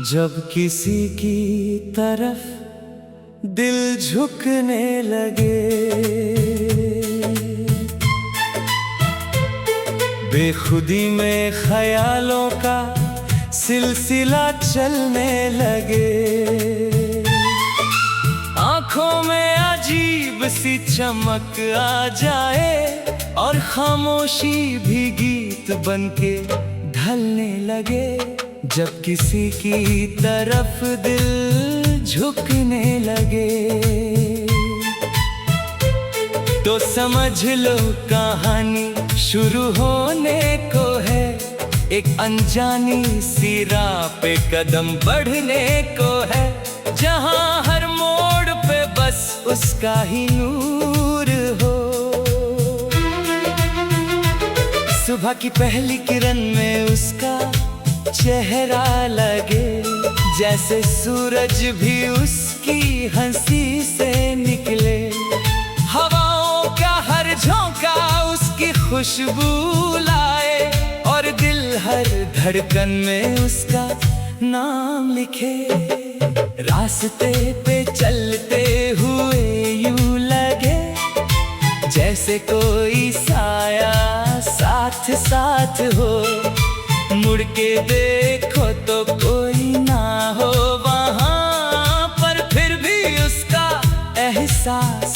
जब किसी की तरफ दिल झुकने लगे, बेखुदी में ख्यालों का सिलसिला चलने लगे, आंखों में अजीब सी चमक आ जाए और खामोशी भी गीत बनके ढलने लगे। जब किसी की तरफ दिल झुकने लगे तो समझ लो कहानी शुरू होने को है। एक अनजानी सी राह पे कदम बढ़ने को है, जहां हर मोड़ पे बस उसका ही नूर हो। सुबह की पहली किरण में उसका चेहरा लगे, जैसे सूरज भी उसकी हंसी से निकले। हवाओं का हर झोंका उसकी खुशबू लाए और दिल हर धड़कन में उसका नाम लिखे। रास्ते पे चलते हुए यूं लगे जैसे कोई साया साथ साथ हो। मुड़ के देखो तो कोई ना हो वहां, पर फिर भी उसका एहसास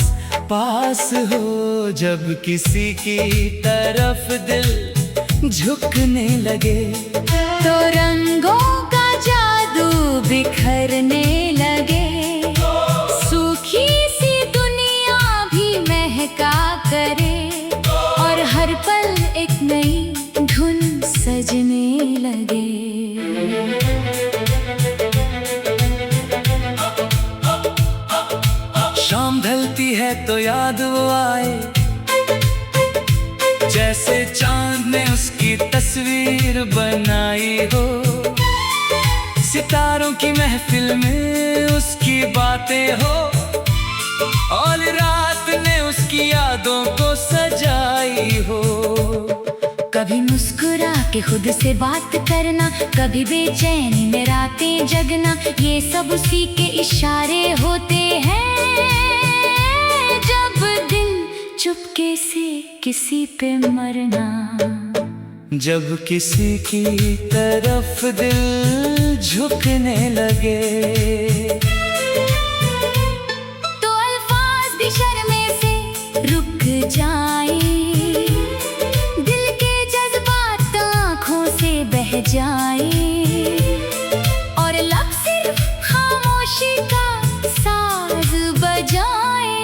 पास हो। जब किसी की तरफ दिल झुकने लगे तो रंगों का जादू बिखरने लगे, सूखी सी दुनिया भी महका करे और हर पल एक नई धुन सजने लगे। शाम ढलती है तो याद वो आए, जैसे चांद ने उसकी तस्वीर बनाई हो। सितारों की महफिल में उसकी बातें हो और रात ने उसकी यादों को सजाई हो। कभी मुस्कुरा के खुद से बात करना, कभी बेचैनी में रातें जगना, ये सब उसी के इशारे होते हैं। जब दिल चुपके से किसी पे मरना, जब किसी की तरफ दिल झुकने लगे तो अल्फाज भी शर्मे से रुक जाए, दिल के जज्बात आँखों से बह जाए और लब सिर्फ खामोशी का साज बजाए।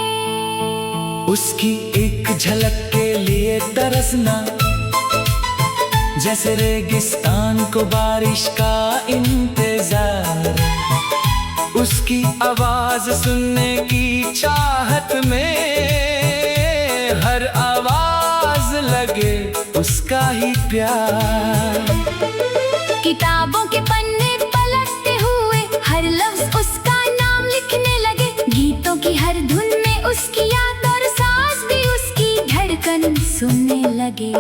उसकी एक झलक के लिए तरसना, जैसे रेगिस्तान को बारिश का इंतजार। उसकी आवाज सुनने की चाहत में हर आवाज लगे उसका ही प्यार। किताबों के पन्ने पलटते हुए हर लफ्ज उसका नाम लिखने लगे, गीतों की हर धुन में उसकी याद और सांस भी उसकी धड़कन सुनने लगे।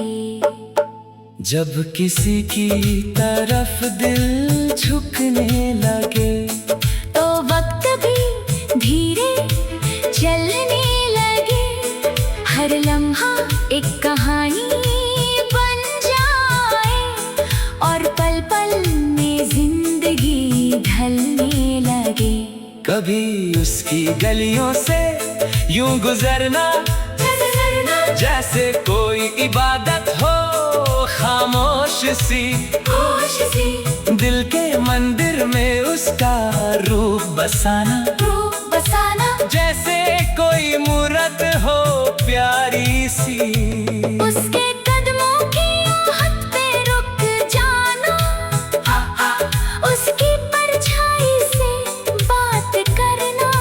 जब किसी की तरफ दिल झुकने लगे तो वक्त भी धीरे चलने लगे, हर लम्हा एक कहानी बन जाए और पल पल में जिंदगी ढलने लगे। कभी उसकी गलियों से यूं गुजरना जैसे कोई इबादत हो, खामोश सी दिल के मंदिर में उसका रूप बसाना, जैसे कोई मूरत हो प्यारी सी। उसके कदमों की आहट पे रुक जाना, उसकी परछाई से बात करना,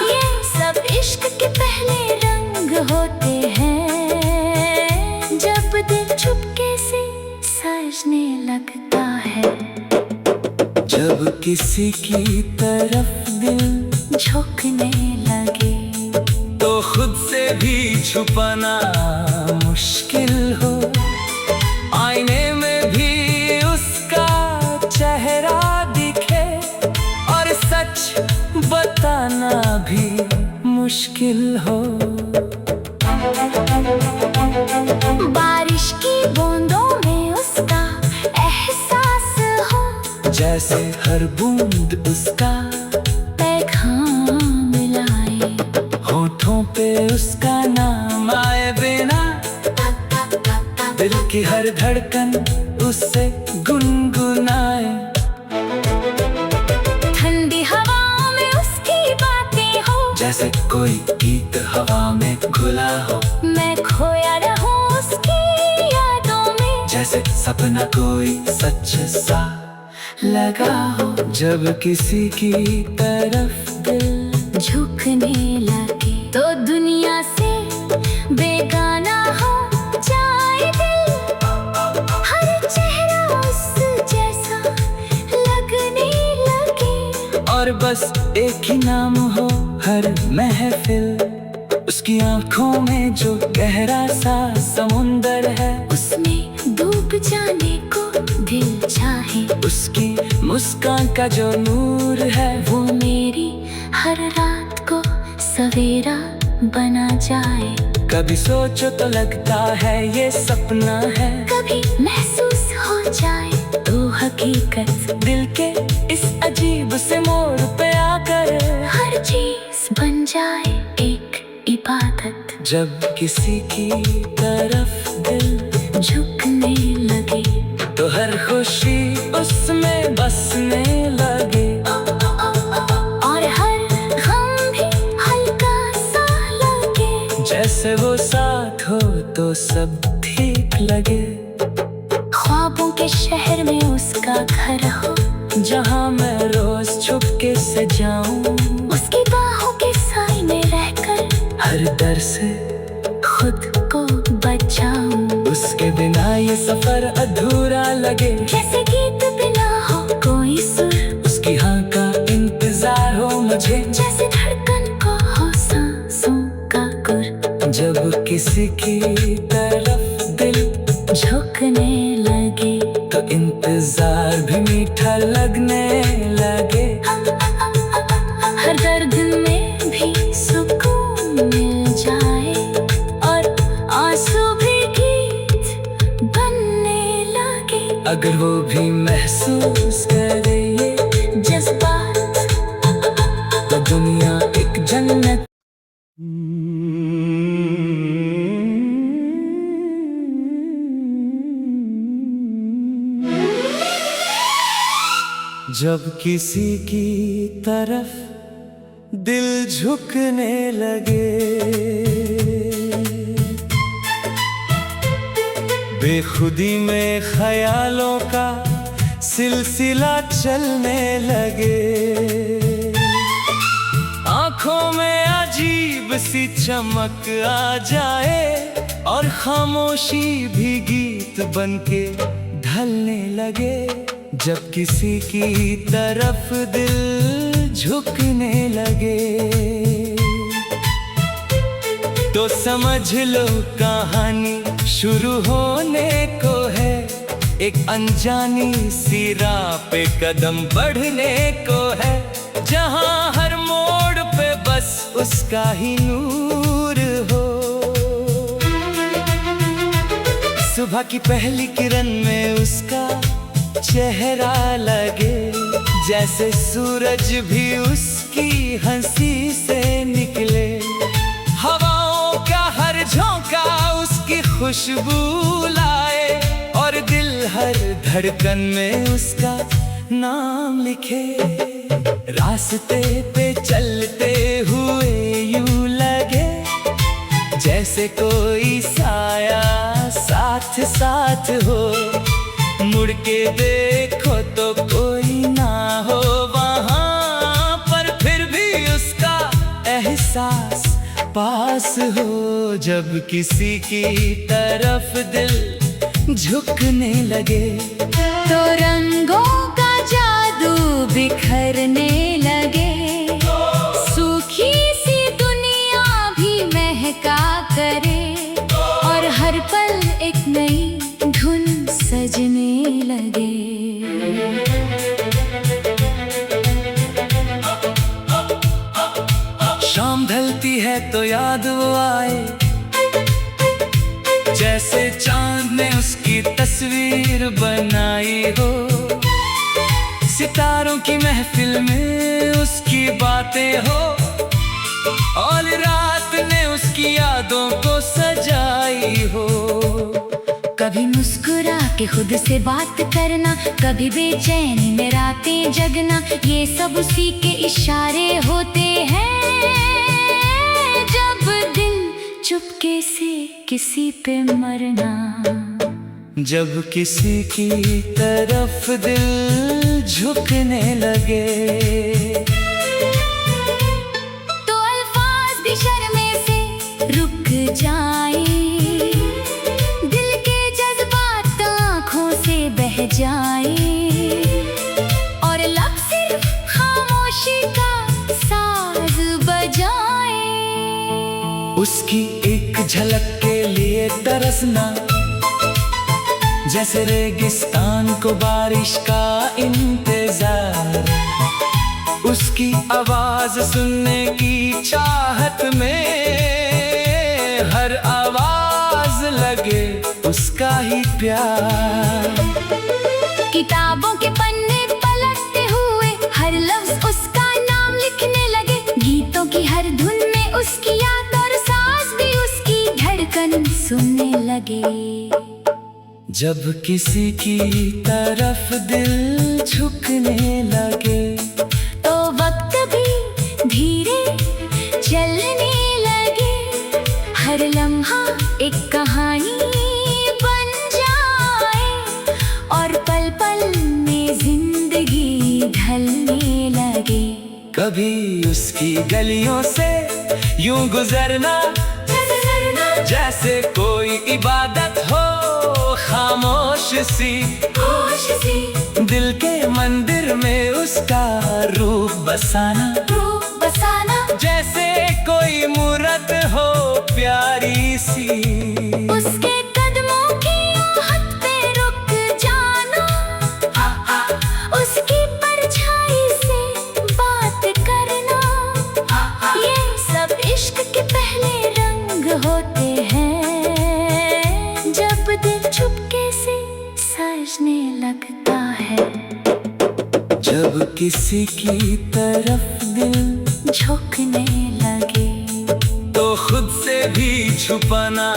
ये सब इश्क के पहले रंग होते हैं। जब दिल चुपके से सजने लगता है, जब किसी की तरफ दिल झुकने लगे भी छुपाना मुश्किल हो, आईने में भी उसका चेहरा दिखे और सच बताना भी मुश्किल हो। बारिश की बूंदों में उसका एहसास हो, जैसे हर बूंद उसका पैगाम लाए, होठों पे उसका नाम आए बिना दिल की हर धड़कन उससे गुनगुनाए। ठंडी हवाओं में उसकी बातें हो, जैसे कोई गीत हवा में घुला हो, मैं खोया रहूं उसकी यादों में, जैसे सपना कोई सच सा लगा हो। जब किसी की तरफ दिल झुकने लगे तो दुनिया से बेगाना हो जाए दिल, हर चेहरा उस जैसा लगने लगे, और बस एक ही नाम हो हर महफिल। उसकी आंखों में जो गहरा सा समुंदर है, उसमें डूब जाने को दिल चाहे, उसकी मुस्कान का जो नूर है, वो मेरी हर रात को सवेरा बना जाए। कभी सोचो तो लगता है ये सपना है, कभी महसूस हो जाए तो हकीकत, दिल के इस अजीब से मोड़ पे आकर हर चीज बन जाए एक इबादत। जब किसी की तरफ दिल झुकने लगे तो हर खुशी उसमें बसने लगे, और हर गम भी हल्का सा लगे, जैसे वो साथ हो तो सब ठीक लगे। ख्वाबों के शहर में उसका घर हो, जहाँ मैं रोज चुपके से जाऊं, उसकी बाहों के साए में रहकर हर डर से खुद को बचाऊं। उसके बिना ये सफर अधूरा लगे, जैसे गीत बिना हो कोई सुर, उसकी हाँ का इंतजार हो मुझे, जैसे धड़कन को हो सांसों का गुर। जब किसी की तरफ दिल झुकने लगे तो इंतजार भी मीठा लगने लगे, हर दर्द में भी सुकून मिल जाए, और आंसू भी गीत बनने लगे। अगर वो भी महसूस करे ये जज्बात तो दुनिया एक जन्नत। जब किसी की तरफ दिल झुकने लगे, बेखुदी में ख्यालों का सिलसिला चलने लगे, आंखों में अजीब सी चमक आ जाए, और खामोशी भी गीत बनके ढलने लगे। जब किसी की तरफ दिल झुकने लगे तो समझ लो कहानी शुरू होने को है, एक अनजानी सी राह पे कदम बढ़ने को है, जहां हर मोड़ पे बस उसका ही नूर हो। सुबह की पहली किरण में उसका चेहरा लगे, जैसे सूरज भी उसकी हंसी से निकले, हवाओं का हर झोंका उसकी खुशबू लाए, और दिल हर धड़कन में उसका नाम लिखे। रास्ते पे चलते हुए यूं लगे जैसे कोई साया साथ साथ हो, मुड़ के देखो तो कोई ना हो वहाँ पर, फिर भी उसका एहसास पास हो। जब किसी की तरफ दिल झुकने लगे तो रंगों का जादू बिखरने लगे, सूखी सी दुनिया भी महका करे और हर पल एक नई धुन सजने लगे। शाम ढलती है तो याद वो आए, जैसे चांद ने उसकी तस्वीर बनाई हो। सितारों की महफिल में उसकी बातें हो, और रात ने उसकी यादों को सजाई हो। कभी मुस्कुरा के खुद से बात करना, कभी बेचैनी में रातें जगना, ये सब उसी के इशारे होते हैं। जब दिल चुपके से किसी पे मरना, जब किसी की तरफ दिल झुकने लगे, तो अल्फाज भी शर्मे से रुक जाए, दिल के जज्बात आँखों से बह जाए, और लब सिर्फ खामोशी का साज बजाए। उसकी एक झलक के लिए तरसना, जैसे रेगिस्तान को बारिश का इंतजार। उसकी आवाज सुनने की चाहत में, हर आवाज लगे उसका ही प्यार। किताबों के पन्ने पलटते हुए हर लफ्ज उसका नाम लिखने लगे, गीतों की हर धुन में उसकी याद और सांस भी उसकी धड़कन सुनने लगे। जब किसी की तरफ दिल झुकने लगे, तो वक्त भी धीरे चलने लगे, हर लम्हा एक कहानी बन जाए, और पल पल में जिंदगी ढलने लगे। कभी उसकी गलियों से यूं गुजरना, जैसे कोई इबादत हो खामोश सी, दिल के मंदिर में उसका रूप बसाना, जैसे कोई मूरत हो प्यारी सी। उसके कदमों की आहट पे रुक जाना, उसकी परछाई से बात करना, ये सब इश्क के पहले रंग होते हैं। जब दिल चुपके से सजने लगता है, जब किसी की तरफ दिल झुकने लगे, तो खुद से भी छुपाना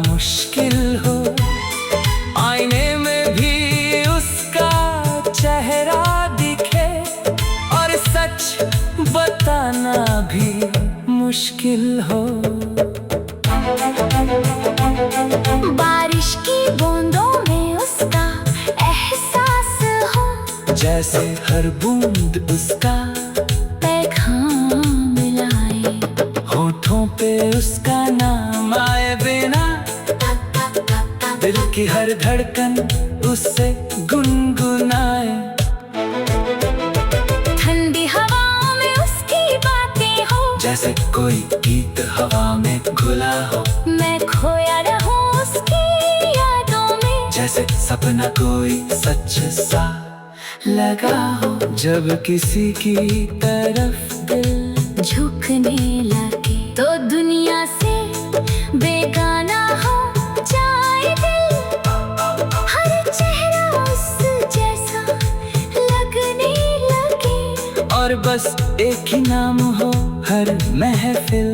मुश्किल हो। आईने में भी उसका चेहरा दिखे, और सच बताना भी मुश्किल हो। बारिश की बूंदों में उसका एहसास हो, जैसे हर बूंद उसका पैगाम लाए, होठों पे उसका नाम आए बिना, दिल की हर धड़कन उससे गुनगुनाए। ठंडी हवाओं में उसकी बातें हो, जैसे कोई गीत हवा में घुला हो, मैं खोया रहूं उसकी यादों में, जैसे सपना कोई सच सा लगा हो। जब किसी की तरफ दिल झुकने लगे, तो दुनिया से बेगाना हो जाए दिल, हर चेहरा उस जैसा लगने लगे, और बस एक ही नाम हो हर महफिल।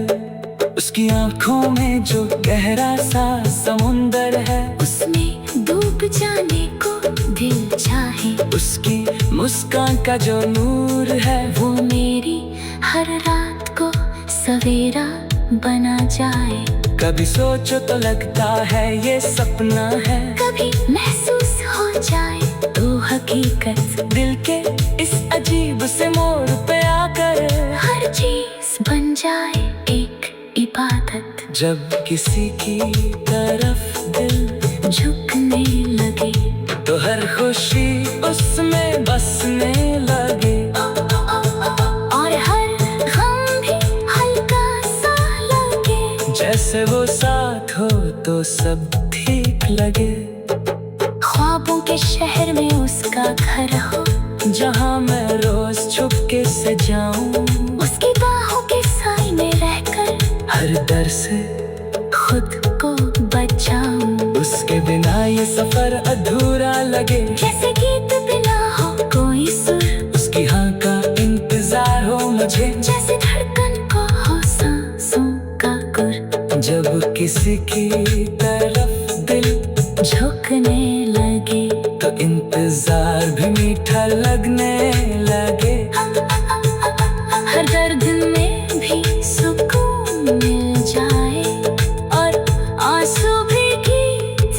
उसकी आंखों में जो गहरा सा समुंदर है, उसमें डूब जाने को दिल चाहे। उसकी मुस्कान का जो नूर है, वो मेरी हर रात को सवेरा बना जाए। कभी सोचो तो लगता है ये सपना है, कभी महसूस हो जाए तो हकीकत। दिल के इस अजीब से मोड़ पे आकर हर चीज बन जाए एक इबादत। जब किसी की तरफ दिल झुकने लगे, तो हर खुशी उसमें बसने लगे, और हर गम भी हल्का सा लगे। जैसे वो साथ हो तो सब ठीक लगे। ख्वाबों के शहर में उसका घर हो, जहाँ मैं रोज चुपके से जाऊं, उसकी बाहों के साए में रहकर हर डर से खुद को बचाऊं। उसके बिना ये सफर अधूरा लगे, जैसे गीत बिना हो कोई सुर, उसकी हाँ का इंतजार हो मुझे, जैसे धड़कन को हो सांसों का गुर। जब किसी की तरफ दिल झुकने लगे तो इंतजार भी मीठा लगने लगे। हर दर्द में भी सुकून मिल जाए और आंसू भी गीत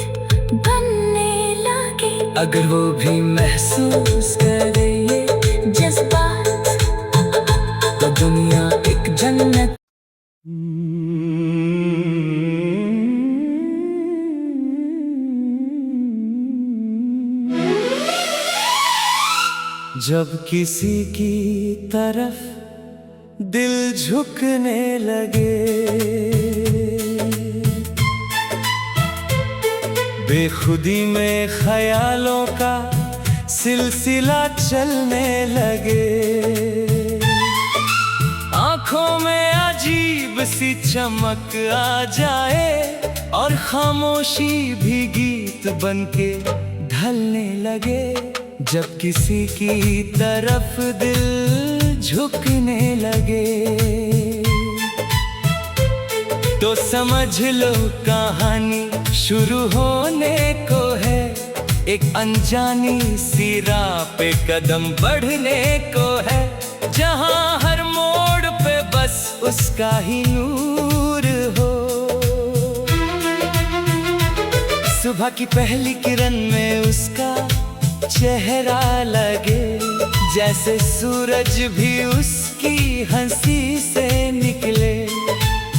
बनने लगे। अगर वो भी महसूस करे ये जज्बात तो दुनिया एक जन्नत। जब किसी की तरफ दिल झुकने लगे, बेखुदी में ख्यालों का सिलसिला चलने लगे। आंखों में अजीब सी चमक आ जाए और खामोशी भी गीत बनके ढलने लगे। जब किसी की तरफ दिल झुकने लगे तो समझ लो कहानी शुरू होने को है। एक अनजानी सी राह पे कदम बढ़ने को है, जहाँ हर मोड़ पे बस उसका ही नूर हो। सुबह की पहली किरण में उसका चेहरा लगे, जैसे सूरज भी उसकी हंसी से निकले।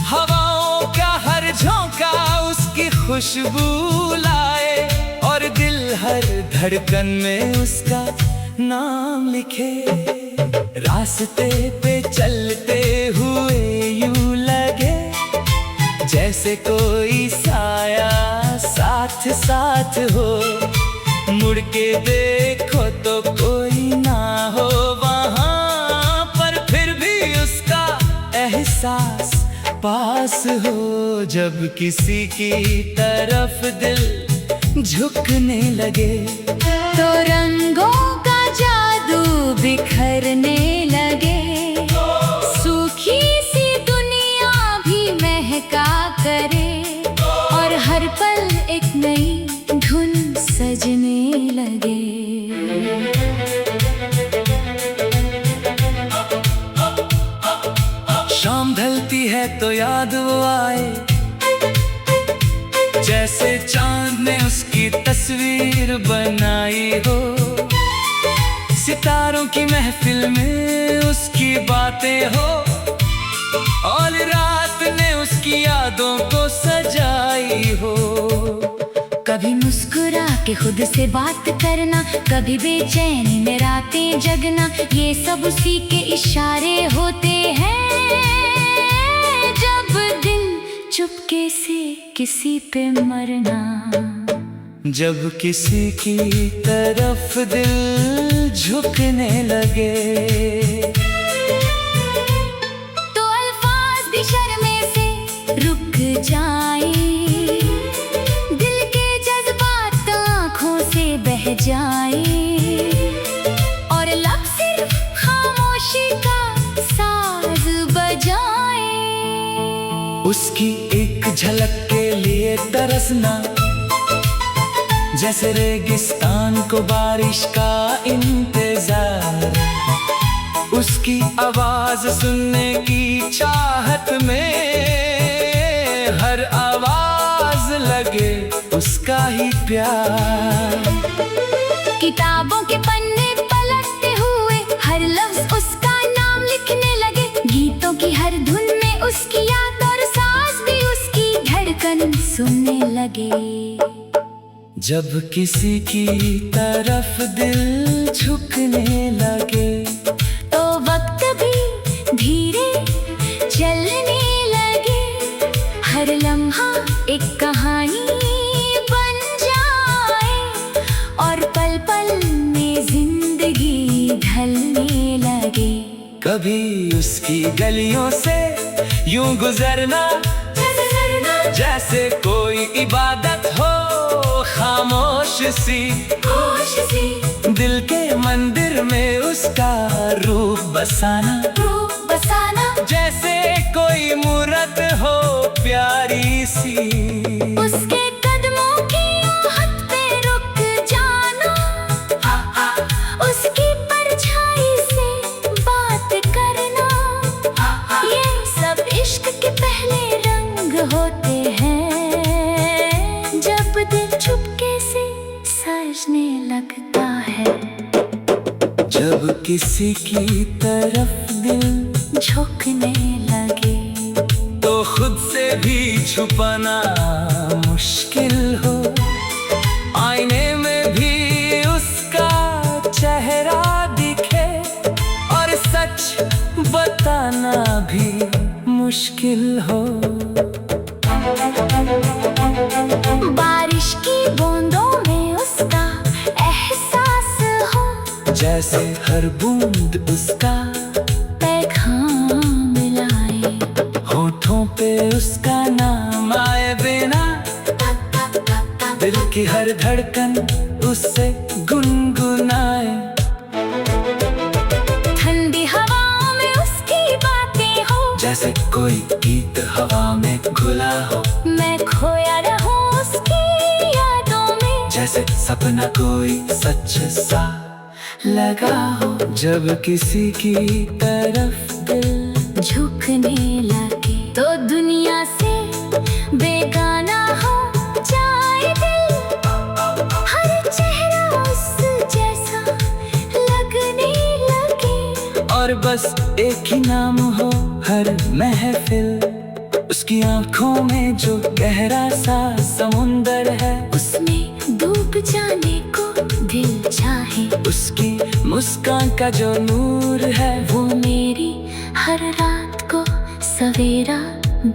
हवाओं का हर झोंका उसकी खुशबू लाए और दिल हर धड़कन में उसका नाम लिखे। रास्ते पे चलते हुए यूं लगे जैसे कोई साया साथ साथ हो। मुड़ के देखो तो कोई ना हो वहाँ, पर फिर भी उसका एहसास पास हो। जब किसी की तरफ दिल झुकने लगे तो रंगों का जादू बिखरने लगे। सूखी सी दुनिया भी महका करे और हर पल एक नई धुन सजने लगे। शाम ढलती है तो याद वो आए, जैसे चांद ने उसकी तस्वीर बनाई हो। सितारों की महफिल में उसकी बातें हो और रात ने उसकी यादों को सजाई हो। कभी मुस्कुरा के खुद से बात करना, कभी बेचैनी में रातें जगना, ये सब उसी के इशारे होते हैं। जब दिल चुपके से किसी पे मरना, जब किसी की तरफ दिल झुकने लगे तो अल्फाज भी शर्मे से रुक जाए, दिल के जज्बात आँखों से बह जाए और लब सिर्फ खामोशी का साज बजाए। उसकी एक झलक के लिए तरसना, जैसे रेगिस्तान को बारिश का इंतजार। उसकी आवाज सुनने की चाहत में हर आवाज लगे उसका ही प्यार। किताबों के पन्ने पलटते हुए हर लफ्ज उसका नाम लिखने लगे। गीतों की हर धुन में उसकी याद और सांस भी उसकी धड़कन सुनने लगे। जब किसी की तरफ दिल झुकने लगे तो वक्त भी धीरे चलने लगे। हर लम्हा एक कहानी बन जाए और पल पल में जिंदगी ढलने लगे। कभी उसकी गलियों से यूं गुजरना जैसे कोई इबादत हो खामोश सी, दिल के मंदिर में उसका रूप बसाना जैसे कोई मूरत हो प्यारी सी। उसके कदमों की आहट पे रुक जाना, उसकी परछाई से बात करना, ये सब इश्क के पहले रंग होते हैं जब दिल चुपके से सजने लगता है। जब किसी की तरफ दिल झुकने लगे तो खुद से भी छुपाना मुश्किल हो, आईने में भी उसका चेहरा दिखे और सच बताना भी मुश्किल हो। बारिश की बूंदों में उसका एहसास हो, जैसे हर बूंद उसका पैगाम लाए, होठों पे उसका नाम आए बिना दिल की हर धड़कन उससे गुनगुनाए। ठंडी हवाओं में उसकी बातें हो, जैसे कोई गीत हवा में घुला हो, मैं खोया रहूं उसकी यादों में, जैसे सपना कोई सच सा लगा हो। जब किसी की तरफ दिल झुकने लगे तो दुनिया से बेगाना हो जाए दिल, हर चेहरा उस जैसा लगने लगे और बस एक ही नाम हो हर महफिल। उसकी आंखों में जो गहरा सा समुंदर है, उसमें डूब जाने को दिल चाहे। उसकी मुस्कान का जो नूर है, वो मेरी हर रात को सवेरा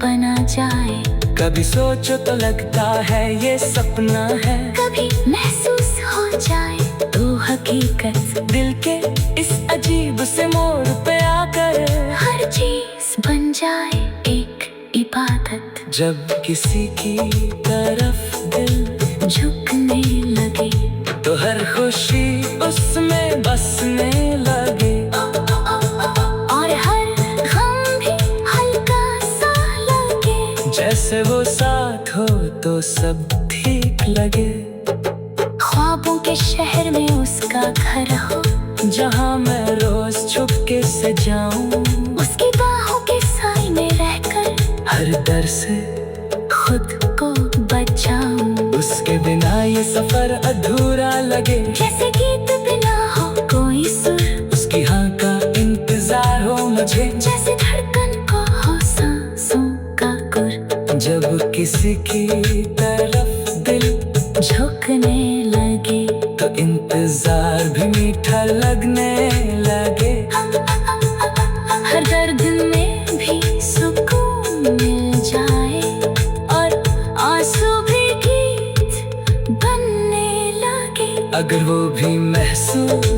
बना जाए। कभी सोचो तो लगता है ये सपना है, कभी महसूस हो जाए तो हकीकत। दिल के इस अजीब से मोड़ पे आकर हर चीज बन जाए एक इबादत। जब किसी की तरफ दिल झुकने लगे तो हर खुशी उसमें बसने लगे और हर गम भी हल्का सा लगे, जैसे वो साथ हो तो सब ठीक लगे। ख्वाबों के शहर में उसका घर हो, जहाँ मैं रोज चुपके से जाऊं, उसकी बाहों के साए में रहकर हर डर से खुद को बचाऊं। उसके बिना ये सफर अधूरा लगे, जैसे गीत बिना हो कोई सुर, उसकी हाँ का इंतजार हो मुझे, जैसे धड़कन को हो सांसों का गुर। जब किसी की तरफ दिल झुकने लगे तो इंतजार भी मीठा लगने लगे, हर दर्द में भी सुकून मिल जाए और आंसू भी गीत बनने लगे। अगर वो भी महसूस